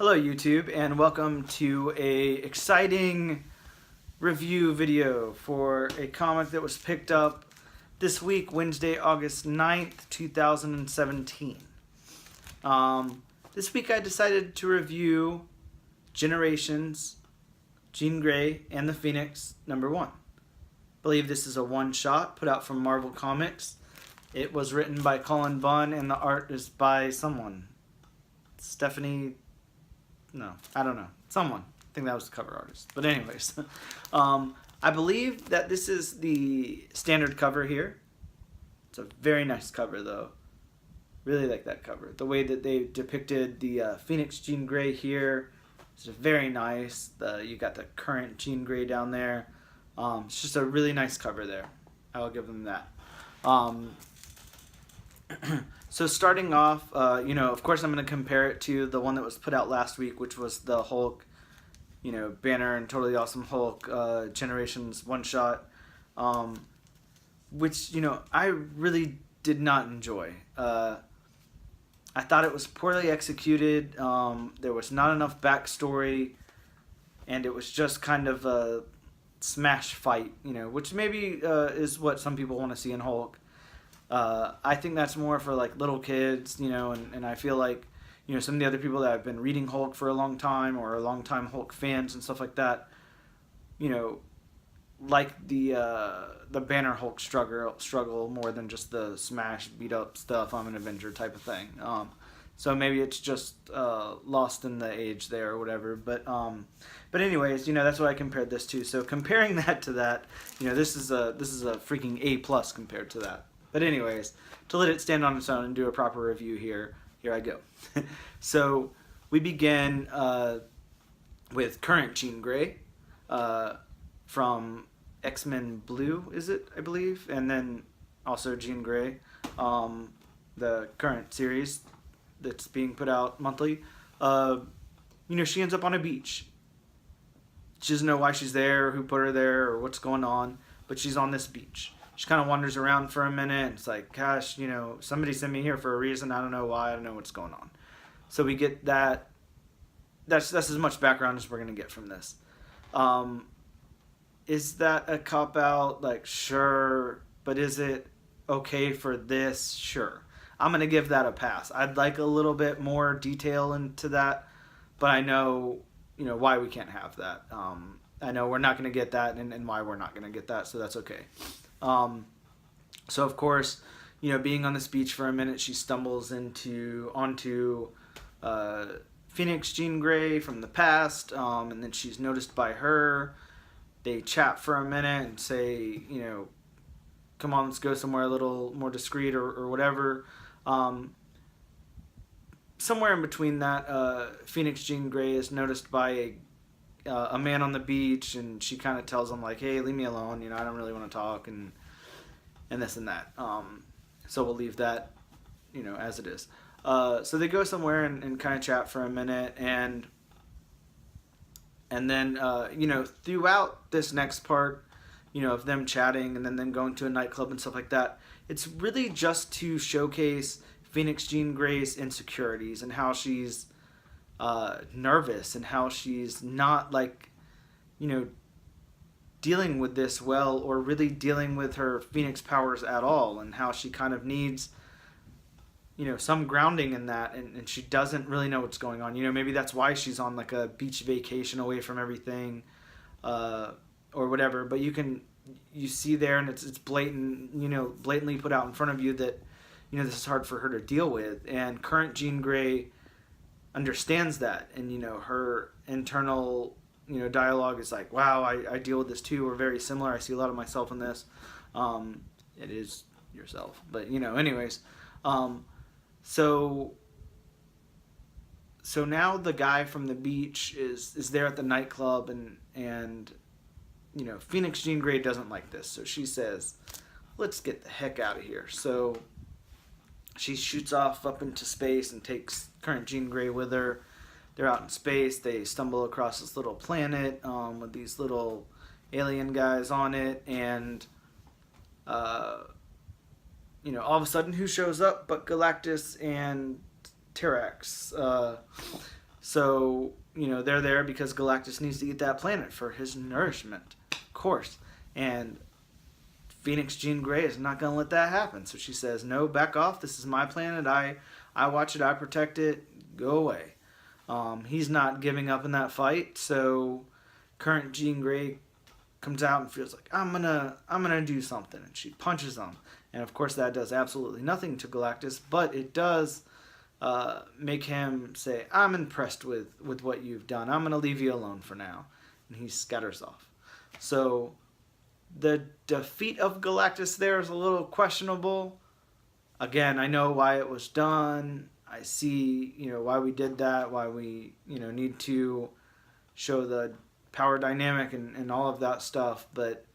Hello YouTube, and welcome to a exciting review video for a comic that was picked up this week, Wednesday, August 9th, 2017. This week I decided to review Generations, Jean Grey, and the Phoenix #1. I believe this is a one-shot put out from Marvel Comics. It was written by Cullen Bunn, and the art is by someone. Stephanie... No, I don't know. Someone. I think that was the cover artist. But anyways, I believe that this is the standard cover here. It's a very nice cover, though. Really like that cover. The way that they depicted the Phoenix Jean Grey here is very nice. You got the current Jean Grey down there. It's just a really nice cover there. I will give them that. So starting off, of course I'm going to compare it to the one that was put out last week, which was the Hulk, Banner and Totally Awesome Hulk Generations one-shot, which, I really did not enjoy. I thought it was poorly executed. There was not enough backstory, and it was just kind of a smash fight, which maybe is what some people want to see in Hulk. I think that's more for like little kids, and I feel like, some of the other people that have been reading Hulk for a long time or are long time Hulk fans and stuff like that, like the Banner Hulk struggle more than just the smash beat up stuff. I'm an Avenger type of thing. So maybe it's just lost in the age there or whatever. But anyways, that's what I compared this to. So comparing that to that, this is a freaking A+ compared to that. But anyways, to let it stand on its own and do a proper review here I go. So we begin with current Jean Grey from X-Men Blue, is it, I believe? And then also Jean Grey, the current series that's being put out monthly. She ends up on a beach. She doesn't know why she's there, who put her there, or what's going on, but she's on this beach. She kind of wanders around for a minute. It's like, gosh, somebody sent me here for a reason. I don't know why. I don't know what's going on. So we get that. That's as much background as we're going to get from this. Is that a cop-out? Like, sure. But is it okay for this? Sure. I'm going to give that a pass. I'd like a little bit more detail into that. But I know, why we can't have that. I know we're not going to get that and why we're not going to get that. So that's okay. So of course, being on this beach for a minute, she stumbles onto Phoenix Jean Grey from the past, and then she's noticed by her. They chat for a minute and say, come on, let's go somewhere a little more discreet or whatever. Somewhere in between that, Phoenix Jean Grey is noticed by a man on the beach, and she kind of tells him like, hey, leave me alone, I don't really want to talk, and this and that. So we'll leave that, as it is. So they go somewhere and kind of chat for a minute, and then, throughout this next part, of them chatting and then them going to a nightclub and stuff like that, it's really just to showcase Phoenix Jean Grey's insecurities and how she's nervous and how she's not dealing with this well, or really dealing with her Phoenix powers at all, and how she kind of needs some grounding in that, and she doesn't really know what's going on. Maybe that's why she's on like a beach vacation away from everything, or whatever. But you see there, and it's blatantly put out in front of you that this is hard for her to deal with, and current Jean Grey understands that, and her internal dialogue is like, wow, I deal with this too. We're very similar. I see a lot of myself in this. It is yourself, but anyways. So now the guy from the beach is there at the nightclub, and Phoenix Jean Grey doesn't like this, so she says, let's get the heck out of here. So she shoots off up into space and takes current Jean Grey with her. They're out in space. They stumble across this little planet with these little alien guys on it, and all of a sudden, who shows up but Galactus and Terrax. So, they're there because Galactus needs to eat that planet for his nourishment, of course. And Phoenix Jean Grey is not going to let that happen. So she says, no, back off. This is my planet. I watch it. I protect it. Go away. He's not giving up in that fight. So current Jean Grey comes out and feels like, I'm gonna do something. And she punches him. And of course that does absolutely nothing to Galactus. But it does make him say, I'm impressed with what you've done. I'm going to leave you alone for now. And he scatters off. So the defeat of Galactus there is a little questionable. Again, I know why it was done. I see, why we did that, why we, need to show the power dynamic and all of that stuff. But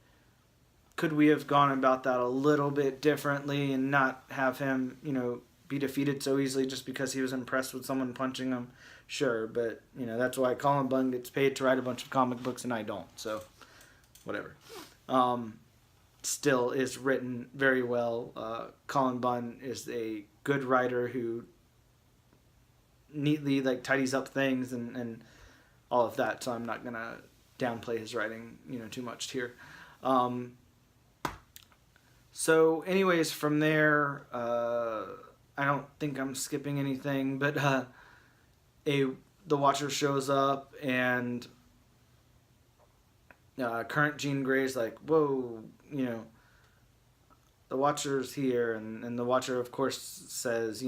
could we have gone about that a little bit differently and not have him, be defeated so easily just because he was impressed with someone punching him? Sure, but that's why Colin Bunn gets paid to write a bunch of comic books and I don't, so whatever. Still is written very well. Colin Bunn is a good writer who neatly tidies up things and all of that, so I'm not gonna downplay his writing too much here. So anyways, from there, I don't think I'm skipping anything, but the Watcher shows up, and current Jean Grey's like, whoa, the Watcher's here, and the Watcher, of course, says,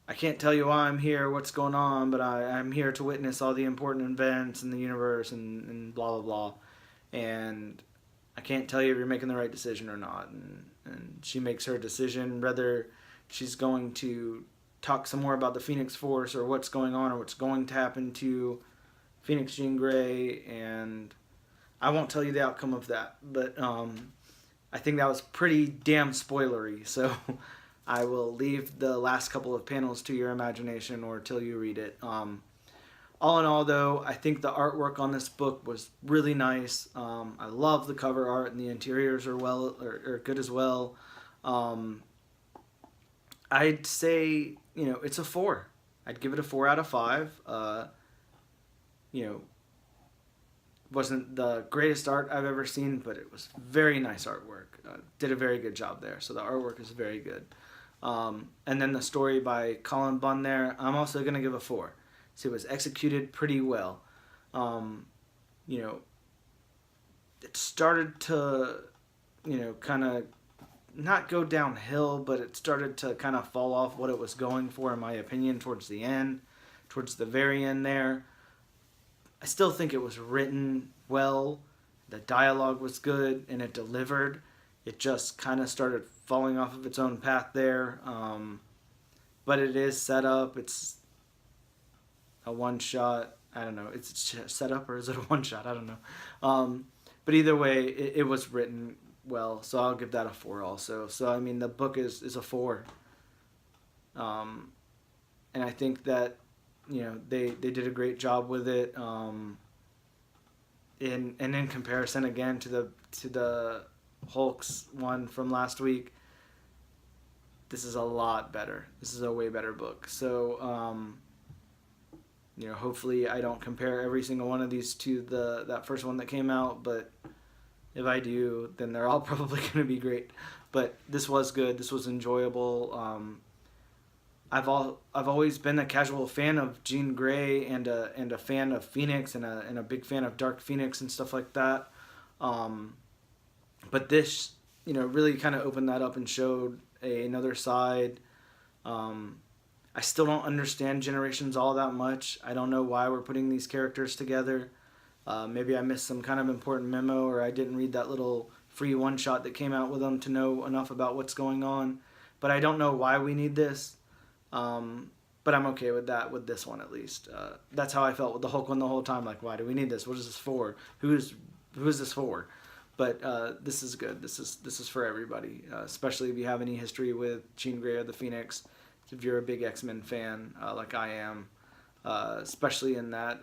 I can't tell you why I'm here, what's going on, but I'm here to witness all the important events in the universe, and blah, blah, blah. And I can't tell you if you're making the right decision or not. And she makes her decision, whether she's going to talk some more about the Phoenix Force or what's going on or what's going to happen to Phoenix Jean Grey. And I won't tell you the outcome of that, but I think that was pretty damn spoilery. So I will leave the last couple of panels to your imagination or till you read it. All in all, though, I think the artwork on this book was really nice. I love the cover art, and the interiors are good as well. I'd say, it's a 4. I'd give it a 4 out of 5. Wasn't the greatest art I've ever seen, but it was very nice artwork. Did a very good job there, so the artwork is very good. And then the story by Colin Bunn there, I'm also going to give a 4. So it was executed pretty well. It started to, kind of not go downhill, but it started to kind of fall off what it was going for, in my opinion, towards the end, towards the very end there. I still think it was written well. The dialogue was good, and it delivered. It just kind of started falling off of its own path there. But it is set up. It's a one-shot. I don't know. It's set up, or is it a one-shot? I don't know. But either way, it was written well, so I'll give that a 4 also. So, I mean, the book is a 4. And I think that, they did a great job with it. In comparison, again, to the Hulk's one from last week, this is a lot better. This is a way better book. So, hopefully I don't compare every single one of these to that first one that came out, but if I do, then they're all probably going to be great. But this was good. This was enjoyable. I've always been a casual fan of Jean Grey and a fan of Phoenix and a big fan of Dark Phoenix and stuff like that. But this, really kind of opened that up and showed another side. I still don't understand Generations all that much. I don't know why we're putting these characters together. Maybe I missed some kind of important memo, or I didn't read that little free one-shot that came out with them to know enough about what's going on. But I don't know why we need this. But I'm okay with that, with this one at least. That's how I felt with the Hulk one the whole time. Like, why do we need this? What is this for? Who is this for? But this is good. This is for everybody, especially if you have any history with Jean Grey or the Phoenix. If you're a big X-Men fan, like I am, especially in that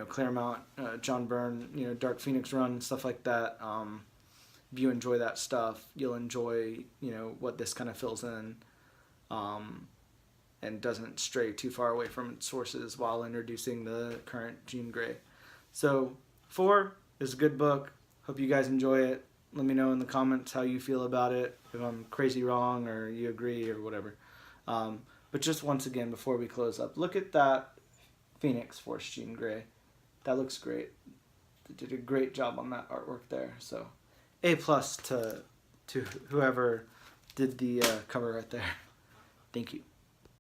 Claremont, John Byrne, Dark Phoenix run, stuff like that. If you enjoy that stuff, you'll enjoy what this kind of fills in. and doesn't stray too far away from its sources while introducing the current Jean Grey. So 4 is a good book. Hope you guys enjoy it. Let me know in the comments how you feel about it, if I'm crazy wrong or you agree or whatever. But just once again, before we close up, look at that Phoenix Force Jean Grey. That looks great. They did a great job on that artwork there. So A+ to whoever did the cover right there. Thank you.